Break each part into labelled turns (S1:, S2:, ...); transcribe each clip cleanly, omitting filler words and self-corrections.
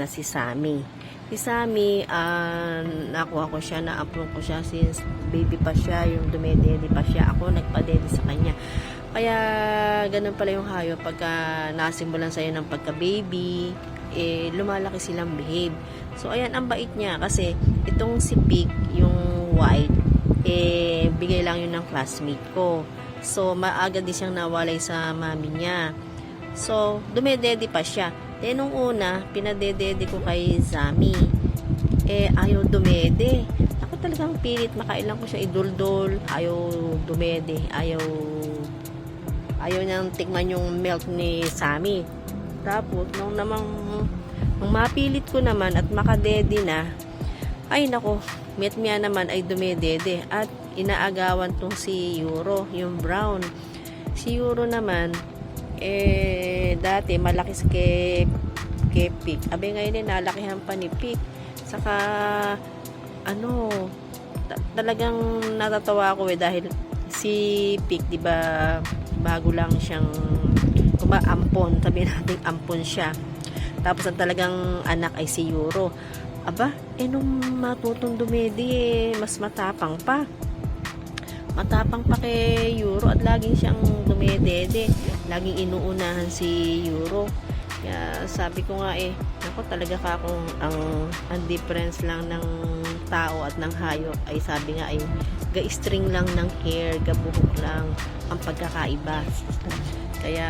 S1: na si Sammy. Si Sammy, nakuha ko siya, na-upload ko siya since baby pa siya, yung dumedede pa siya. Ako nagpadede sa kanya. Kaya, ganun pala yung hayop. Pagka nasimulan sa'yo ng pagka-baby, lumalaki silang behave. So, ayan, ang bait niya. Kasi, itong si Pig, yung white, bigay lang yun ng classmate ko. So, maaga din siyang nawalay sa mami niya. So, dumedede pa siya. Nung una, pinadedede ko kay Zami. Ayaw dumede. Ako talagang pilit, makailang ko siya iduldol. Ayaw dumede. Ayaw niyang tikman yung milk ni Sammy. Tapos, nung mapilit ko naman at makadede na, ay nako, met-mia naman ay dumedede. At inaagawan tong si Euro, yung brown. Si Euro naman, dati malaki kay Pig. Abe ngayon nalakihan pa ni Pig. Saka talagang natatawa ako dahil si Pig, 'di ba, bago lang siyang ampon, sabi natin ampon siya. Tapos ang talagang anak ay si Euro. Aba, nung matutong dumedi, mas matapang pa. Matapang pa kay Euro at laging siyang dumedede. Laging inuunahan si Euro. Kaya sabi ko nga ako talaga kung ang difference lang ng tao at ng hayop ay sabi nga ga-string lang ng hair, gabuhok lang ang pagkakaiba. Kaya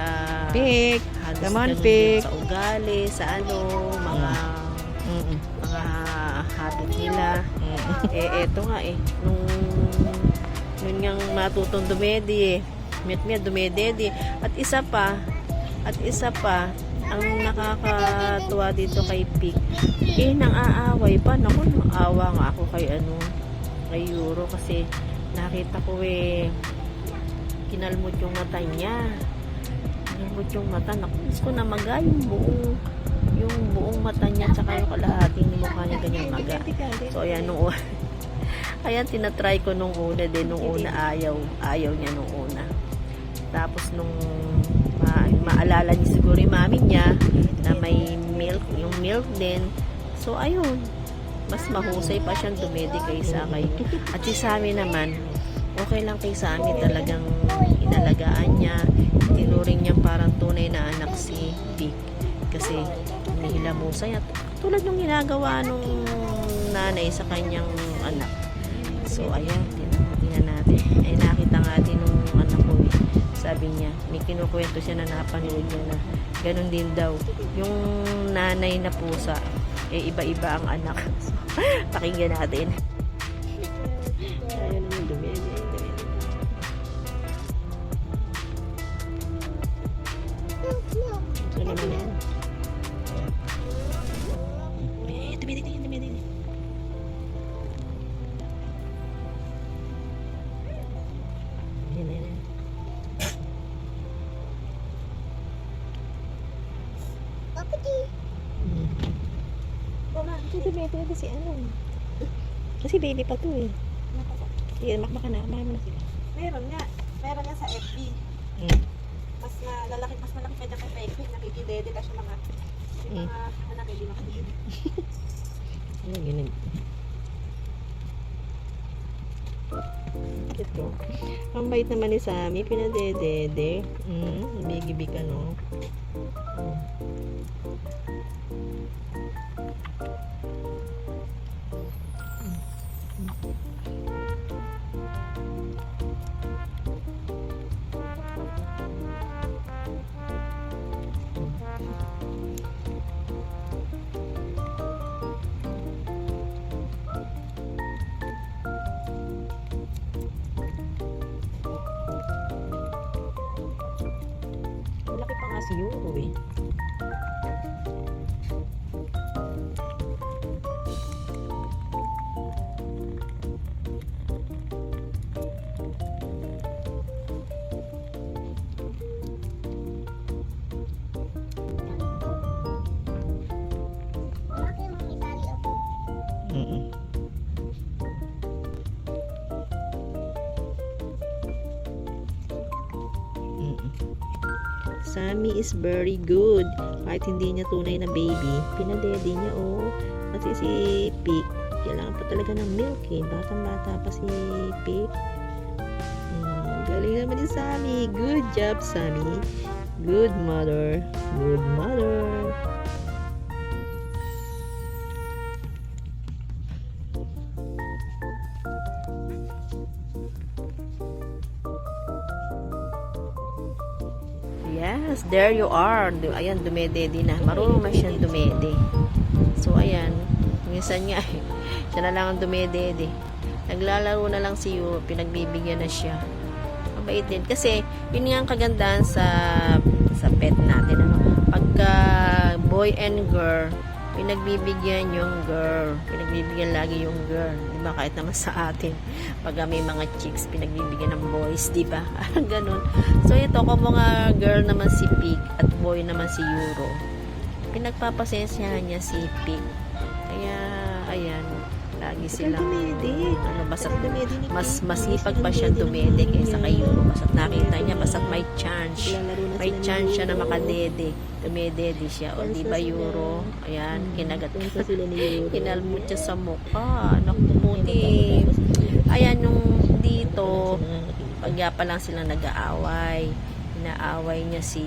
S2: Pig,
S1: halos
S2: come on,
S1: ganun
S2: Pig.
S1: din sa ugali, sa mga habit nila. Eto nga nung niyang matutong dumedi met-met dumedede. At isa pa, ang nakakatuwa dito kay Pig, nang aaway pa. Naku, naawa nga ako kay Euro kasi nakita ko kinalmot yung mata niya. Kinalmot yung mata. Naku, gusto ko na maga yung buong mata niya tsaka yung kalahating ni mukha niya ganyan maga. So, ayan, ayan, tinatry ko nung una din. Nung una, ayaw niya nung una. Tapos, nung maalala niya siguro yung mami niya na may milk, yung milk din. So, ayun. Mas mahusay pa siyang dumedi kaysa kay. At si Sammy naman, okay lang kay Sammy. Talagang inalagaan niya. Tinuring niya parang tunay na anak si Pig. Kasi, nihilamusay. At tulad yung ginagawa nung nanay sa kanyang anak. So, ayan. Tingnan natin. Ay, nakita nga din nung anak ko sabi niya, may kinukwento siya na napanood niya na ganun din daw. Yung nanay na pusa, iba-iba ang anak. So, pakinggan natin. Ayun naman, dumedi. So naman yan. Dumedi. Yan. Ito si kasi baby pa to Sige, makmaka na sila.
S2: Meron nga sa FB. Mas malaki pa dyan kay Peg. Nakikidede ka siya mga anak, hindi makikidede.
S1: Ganun. Ito. Ang bait naman ni Sammy, pinadedede. Ibigibig ka, no? Malaki pa nga si Euro Sammy is very good. Kahit hindi niya tunay na baby, pinadede niya, oh. Kasi si Pig, kailangan pa talaga ng milk, eh. Batang-bata pa si Pig. Galing naman ni Sammy. Good job, Sammy. Good mother. Good mother. Yes, there you are. Ayan, dumedede na. Marunong na siyang dumede. So, ayan. Minsan nga, siya na lang ang dumedede. Naglalaro na lang si Euro. Pinagbibigyan na siya. Mabait din. Kasi, yun nga ang kagandahan sa pet natin. Ano? Pagka boy and girl, pinagbibigyan yung girl. Pinagbibigyan lagi yung girl. Diba? Kahit naman sa atin. Pag may mga chicks, pinagbibigyan ng boys. Diba? Ganun. So, ito ko mga girl naman si Pig at boy naman si Euro. Pinagpapasensyahan niya si Pig. Kaya, ayan. Lagi silang ano, basta mas hipag pa siya dumede kaysa kay Euro. Basta nakita niya, basta may chance siya na makadede. Dumedede siya. O, diba Euro? Ayan, kinagat. Kinalmut siya sa mukha. Nakumuti. Ayan, yung dito, pagya pa lang silang nag-aaway. Inaaway niya si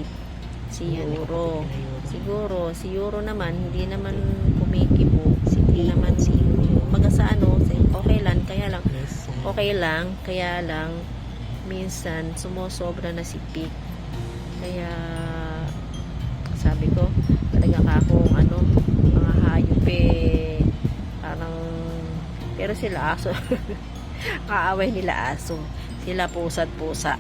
S1: Euro. Siguro, si Euro naman, hindi naman kumikibo. Hindi naman si Euro. Sa ano, okay lang, kaya lang, minsan, sumusobra na si Pig. Kaya, sabi ko, talaga kakong ano, mga hayop parang, pero sila aso, kaaway nila aso. Sila pusa.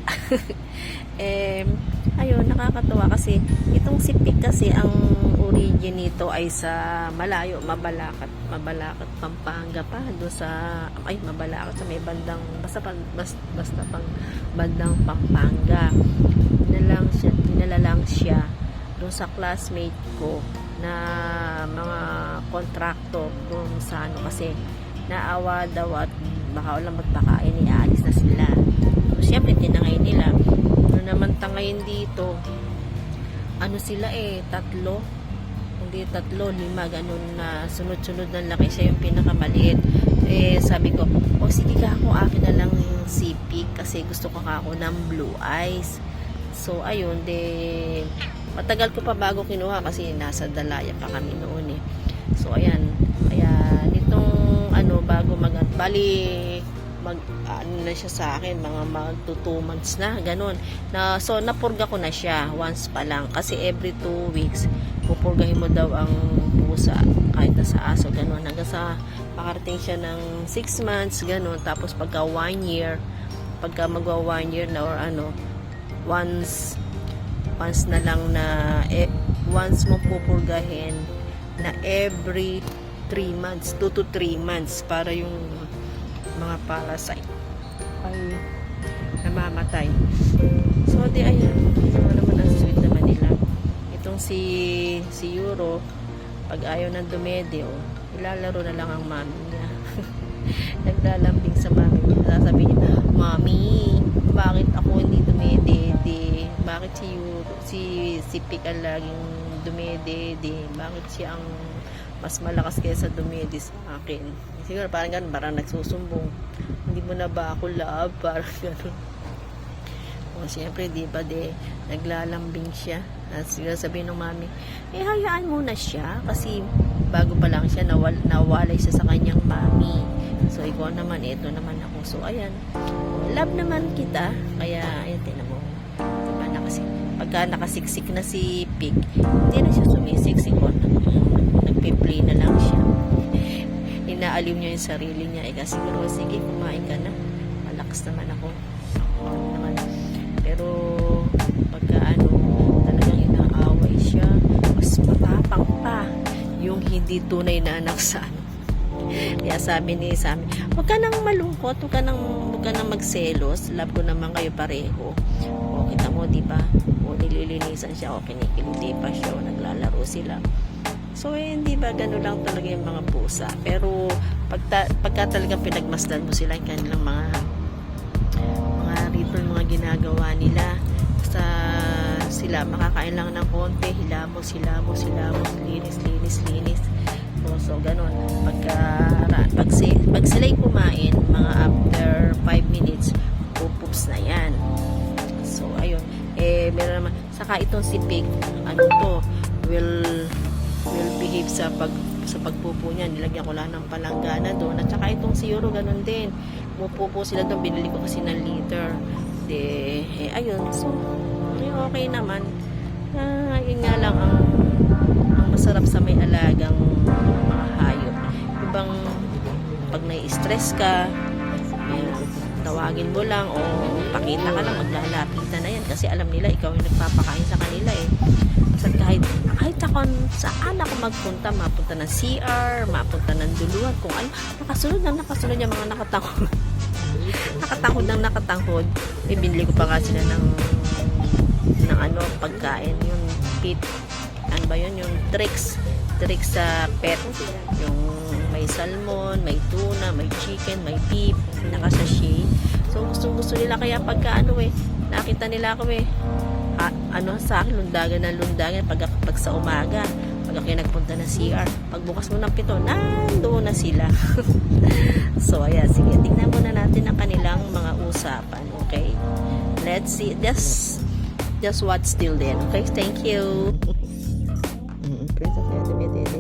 S1: Ayun, nakakatuwa kasi itong si Pig kasi ang origin nito ay sa malayo, Mabalacat, Pampanga pa, do sa Mabalacat sa may bandang basta pang bandang Pampanga. Dinala lang siya doon sa classmate ko na mga contractor doon sa ano kasi naawa daw at baka walang magpakain, aalis na sila. So, syempre, tinangay nila. Ano naman tangayin dito? Ano sila tatlo? Hindi 3, 5, ganun na sunod-sunod na laki. Siya yung pinakamaliit. Sabi ko, sige ka ako, akin na lang yung si Pig kasi gusto ko ako ng blue eyes. So, ayun, matagal ko pa bago kinuha kasi nasa Dalaya pa kami noon eh. So, ayan, kaya nitong bago na siya sa akin, mga magto 2 months na, ganun. So, napurga ko na siya once pa lang. Kasi every 2 weeks, pupurgahin mo daw ang pusa kahit na sa aso, ganun. Hanggang sa makarating siya ng 6 months, ganun. Tapos, pagka 1 year, pagka magwa 1 year na or once na lang na, once mo pupurgahin na every 3 months, 2 to 3 months, para yung mga parasite ay namamatay. So, ayan. Naman ang sweet naman nila. Itong si Euro, pag ayaw ng dumede, ilalaro na lang ang mami niya. Naglalambing sa mami niya. Sasabihin niya, Mami, bakit ako hindi dumedede? Bakit si Euro, si Pig ang laging dumedede? Bakit siya ang mas malakas kaysa dumede sa akin? Siguro parang ganun, parang nagsusumbong. Hindi mo na ba ako love? Parang ganun. O siyempre, diba naglalambing siya. At siguro sabihin ng mami, hayaan mo na siya. Kasi bago pa lang siya, nawalay siya sa kanyang mami. So, ikaw naman, ito naman ako. So, ayan. Love naman kita. Kaya, ayan, tinan mo. Diba pagka nakasiksik na si Pig, hindi na siya sumisiksik. Nagpe-play na lang siya. Inaaliw niya yung sarili niya. Kasi siguro, sige, kumain ka na. Malakas naman ako. Pero, pagka talagang inaaway siya, mas matapang pa yung hindi tunay na anak sa Kaya sabi ni Sammy, huwag ka nang malungkot, huwag ka nang magselos. Love ko naman kayo pareho. O, kita mo, diba? O, nililinisan siya, o, kinikiliti pa siya, o, naglalaro sila. So, hindi ba gano'n lang talaga yung mga pusa. Pero, pagka talagang pinagmasdan mo sila, yung kanilang mga ritual, mga ginagawa nila, sa sila, makakain lang ng konti, hilamos, linis. So ganun. Pag sila'y kumain, mga after 5 minutes, pupups na yan. So, ayun. Meron naman, saka itong si Pig, will behave sa pagpupo niya. Nilagyan ko lang ng palanggana doon. At saka itong si Euro, ganun din. Pupupo sila doon. Binili ko kasi ng liter. Ayun. So, okay naman. Yun nga lang ang masarap sa may alagang mga hayop. Ibang pag nai-stress ka, tawagin mo lang o pakita ka lang, maglalapitan na yan kasi alam nila ikaw yung nagpapakain sa kanila Kasi kahit saan ako magpunta, mapunta ng CR, mapunta ng duluan, kung ano, nakasunod yung mga nakatangkod. Binili ko pa nga sila ng pagkain, yung pit, ano ba yun, yung tricks sa pet, yung may salmon, may tuna, may chicken, may beef, naka-sachet. So gusto nila, kaya pagka nakita nila ako sa akin, lundagan pag sa umaga, pag ako nagpunta na CR, pagbukas mo ng pito, nandoon na sila. So ayan, sige, tingnan muna natin ang kanilang mga usapan. Okay, let's see, just watch till then. Okay, thank you. Princess Ate Medede.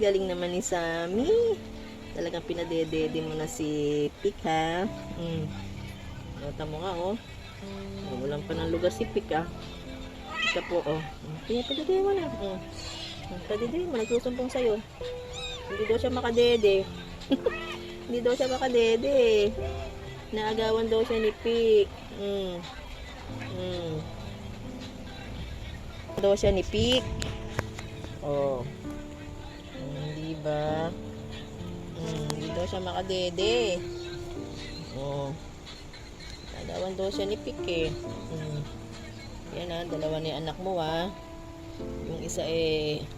S1: Galing naman ni Sammy. Talagang pinadedede mo na si Pik, ha? Nota mo nga, Walang pa ng lugar si Pik, ha? Ika po, Kaya padede mo na. Padede mo, nagsusumpong sa'yo. Hindi daw siya makadede. Hindi daw siya makadede. Naagawan daw siya ni Pik. Daw siya ni Pik. Diba? Hindi daw siya makadede. Nagawan daw siya ni Pik, Yan, dalawa ni anak mo, Yung isa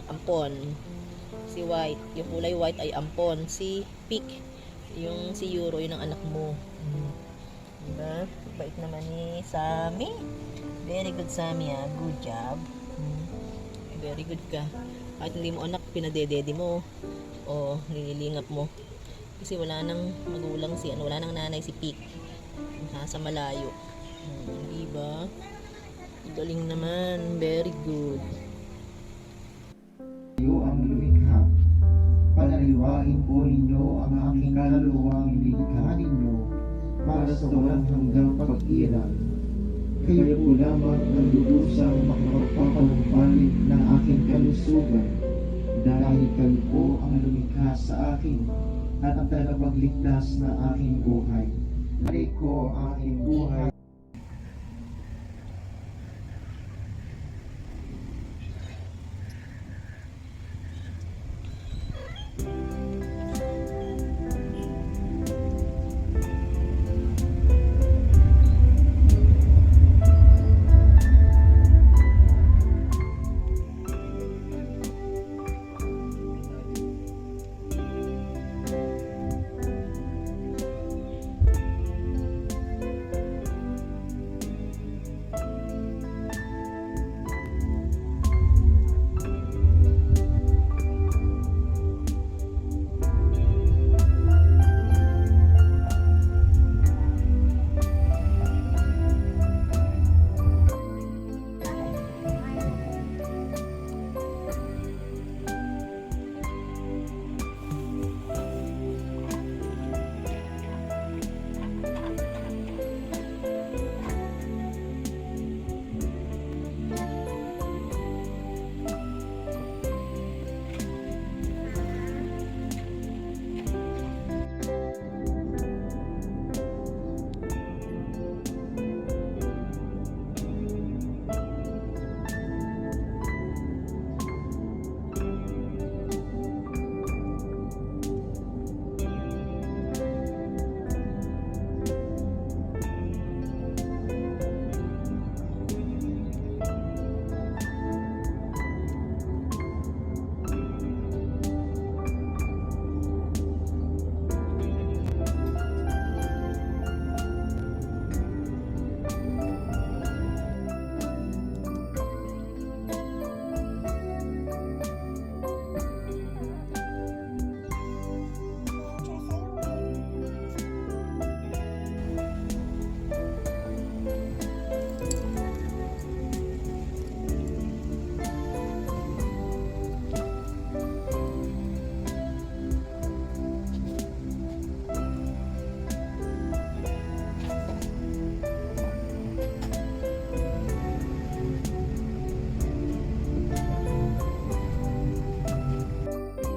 S1: ampon. Si White. Yung kulay white ay ampon. Si Pik. Yung si Euro, yun ang anak mo. Diba? Bait naman ni Sammy. Very good, Sammy, Good job. Very good ka. Kahit hindi mo anak, pinadedede mo. Nililingap mo. Kasi wala nang magulang wala nang nanay si Pik. Nasa malayo. Diba? Galing naman. Very good.
S3: Iyo ang lumikha. Panaliwain po ninyo ang aking kaluluwang nilikha ninyo para sa walang hanggang pag-iral. kayo po lamang ang lubusang makapagpapanumbalik ng aking kalusugan dahil kayo po ang lumikha sa akin at ang tagapagligtas ng aking buhay. Balik ko ang aking buhay.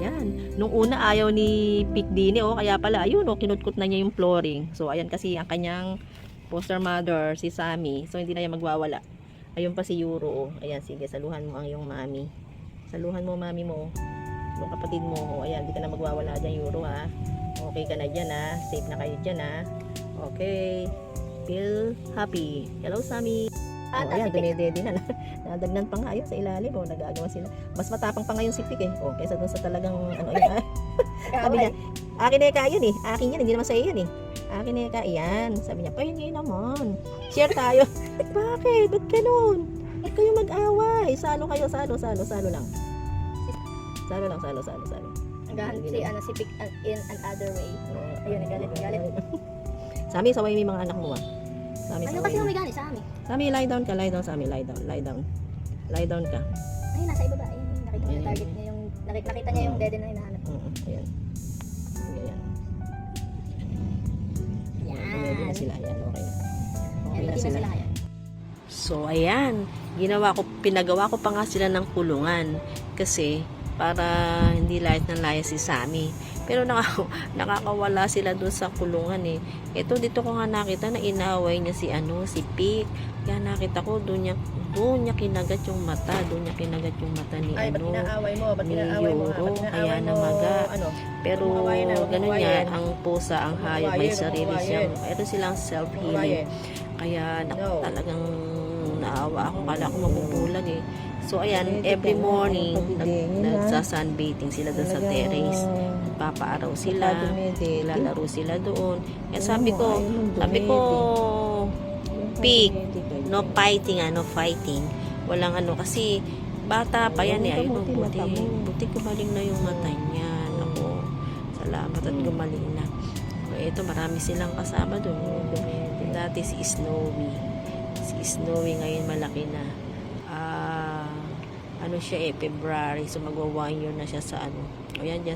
S1: Yan. Nung una ayaw ni Pic Dini, oh, kaya pala ayun, oh, kinutkot na niya yung flooring. So ayan kasi ang kanyang foster mother, si Sammy. So hindi na yan magwawala. Ayun pa si Euro, oh. Ayan, sige, saluhan mo ang iyong mami. Saluhan mo mami mo, yung kapatid mo. Oh, ayan, hindi ka na magwawala dyan, Euro, ha. Okay ka na dyan, ha. Safe na kayo dyan, ha. Okay. Feel happy. Hello, Sammy. Oh, ayan, dumidede na. Nadagnan pa nga ayun sa ilalim. Oh, nag-aagawa sila. Mas matapang pa ngayon si Pic, eh. Oh, kaysa dun sa talagang, ano yun, ha. Sabi niya, akin na ka yun, eh. Akin yan, hindi naman sa'yo yun, eh. Akin na ka, yan. Sabi niya, pahingay naman. Share tayo. Bakit? Ba't ganun? Ba't kayo mag-away? Salo kayo, salo lang. Salo lang.
S2: Hanggang si Pic in another way. Ayun, nagalit.
S1: Sami, saway mo yung mga anak mo, ah. Sami,
S2: Ano
S1: saway
S2: kasi
S1: mo.
S2: umigani sa amin?
S1: Sami, lie down ka, Sami, lie down. Lie down ka.
S2: Ayun, nasa ibaba. Ayun, nakita niya target niya yung, nakita niya yung dede na hinahanap.
S1: Ayan. Sige, yan.
S2: Yan.
S1: Ready na sila, yan, okay na. Okay
S2: Yan,
S1: na
S2: pati na
S1: sila.
S2: sila kaya.
S1: So, ayan. Pinagawa ko pa nga sila ng kulungan. Kasi, para hindi layas ng layas si Sammy. Pero nakakawala sila doon sa kulungan, eh. Ito, dito ko nga nakita na inaway niya si Pic. Kaya nakita ko, doon niya kinagat yung mata. Doon niya kinagat yung mata ni
S2: Ay, ba't inaaway mo? Ba't
S1: ni
S2: inaaway mo?
S1: Euro.
S2: Ba't inaaway
S1: Kaya
S2: mo?
S1: namaga.
S2: Ano?
S1: Pero
S2: Huwag mo
S1: ganun
S2: kawayan.
S1: yan, ang pusa, ang hayop, may
S2: Huwag mo
S1: sarili
S2: kawayan.
S1: siyang, ito silang self-healing. Kaya
S2: No.
S1: talagang naawa ako, kala ko mabubulag, eh. So ayan, every morning nagsa-sunbathing sila doon sa terrace. Nagpapaaraw sila, lalaro sila doon. Kaya sabi ko, Pic, no fighting. Walang ano, kasi bata pa yan, eh. Ayun, buti gumaling na yung mata niya. Ako, salamat at gumaling na. So, ito, marami silang kasama doon. Dati si Snowy. Si Snowy ngayon malaki na. Ano siya, February. So magwa 1 year na siya sa ano. O yan, diyan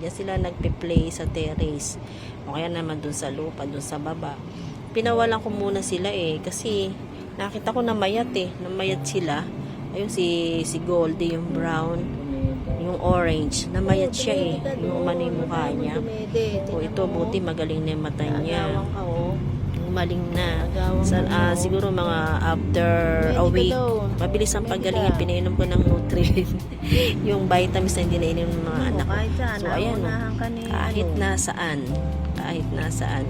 S1: sila nagpe-play sa terrace. O kaya naman dun sa lupa, dun sa baba. Pinawalan ko muna sila, eh, kasi Nakita ko namayat eh. Namayat sila. Ayun si Goldie, yung brown. Yung orange. Namayat siya eh. Yung umano yung mukha niya. O ito, buti magaling na yung mata niya. Maling na. Siguro mga after a week. Mabilis ang pagaling. Pinainom ko ng Nutri. Yung vitamins na hindi nainom ng mga anak ko. So ayan o. Kahit nasaan. Kahit nasaan.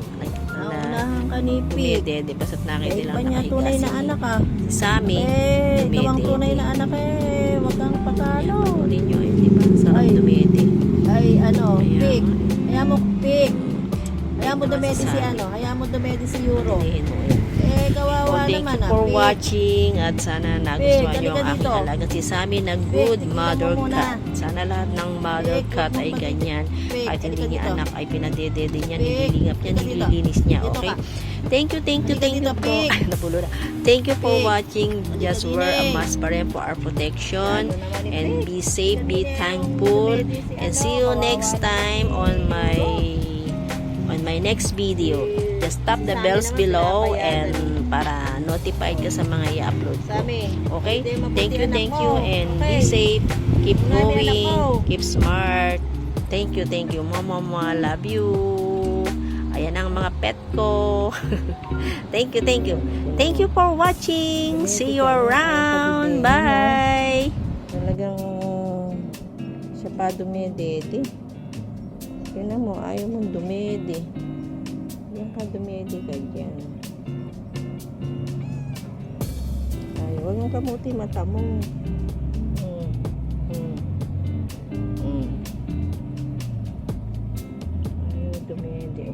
S2: Naunahan ka ni Pig.
S1: Dumede. Basta't nakita
S2: Eh,
S1: lang
S2: iba niya
S1: nakahiga
S2: tunay
S1: si
S2: na anak ah.
S1: Sami.
S2: Eh, ikaw ang
S1: Dumede.
S2: tunay na anak eh. Wag kang patalo.
S1: Kunin nyo eh. Diba? Sarap
S2: Ay.
S1: dumede.
S2: Ay, ano,
S1: Ayan.
S2: Pig. Hayaan mo, Pig. Hayaan mo
S1: Ito
S2: dumedi si
S1: masasabi.
S2: ano. Hayaan mo dumedi si Euro.
S1: Piliin mo eh.
S2: Eh,
S1: Oh,
S2: kawawa
S1: thank
S2: naman
S1: you
S2: ah.
S1: for
S2: Pig.
S1: watching at sana nagustuhan
S2: Pig,
S1: nyo ang
S2: halika
S1: aking
S2: dito.
S1: alaga si Sammy na good
S2: tignan mo
S1: mother
S2: muna.
S1: cat. Sana lahat ng mother
S2: Pig,
S1: cat
S2: huwag
S1: ay
S2: mong
S1: ganyan.
S2: Pig,
S1: Kahit hindi
S2: halika
S1: niya
S2: dito.
S1: anak ay pinadedede niya,
S2: Pig,
S1: nililingap niya,
S2: halika dito.
S1: nililinis niya.
S2: Dito
S1: Okay?
S2: ka.
S1: Thank you
S2: Halika dito,
S1: po.
S2: Pig.
S1: Ay, napulo na. Thank you for
S2: Pig.
S1: watching. Just
S2: Halika
S1: wear a
S2: din.
S1: mask pa rin for our protection.
S2: Ano naman ni
S1: And
S2: Pig?
S1: be safe, be
S2: Halika din.
S1: thankful.
S2: Dumedi si
S1: And
S2: ano,
S1: see you
S2: kawawa
S1: next
S2: naman.
S1: time on my next video. Just tap the
S2: Sabi
S1: bells
S2: naman
S1: below
S2: pinapayagan.
S1: and para notified ka sa mga i-upload ko.
S2: Sami.
S1: Okay?
S2: Hindi mabuti
S1: Thank you,
S2: anak
S1: thank
S2: mo.
S1: you. And be
S2: Okay.
S1: safe. Keep
S2: Marami anak
S1: going.
S2: mo.
S1: Keep smart. Thank you, thank you. Mama, love you. Ayan ang mga pet ko. Thank you, thank you. Thank you for watching. See you around. Bye. Talagang siya pa dumedede. Tingnan mo, ayaw mong dumede. Yan ka dumede ka dyan. Ay, huwag mong kamuti mata mo. Ayaw dumede.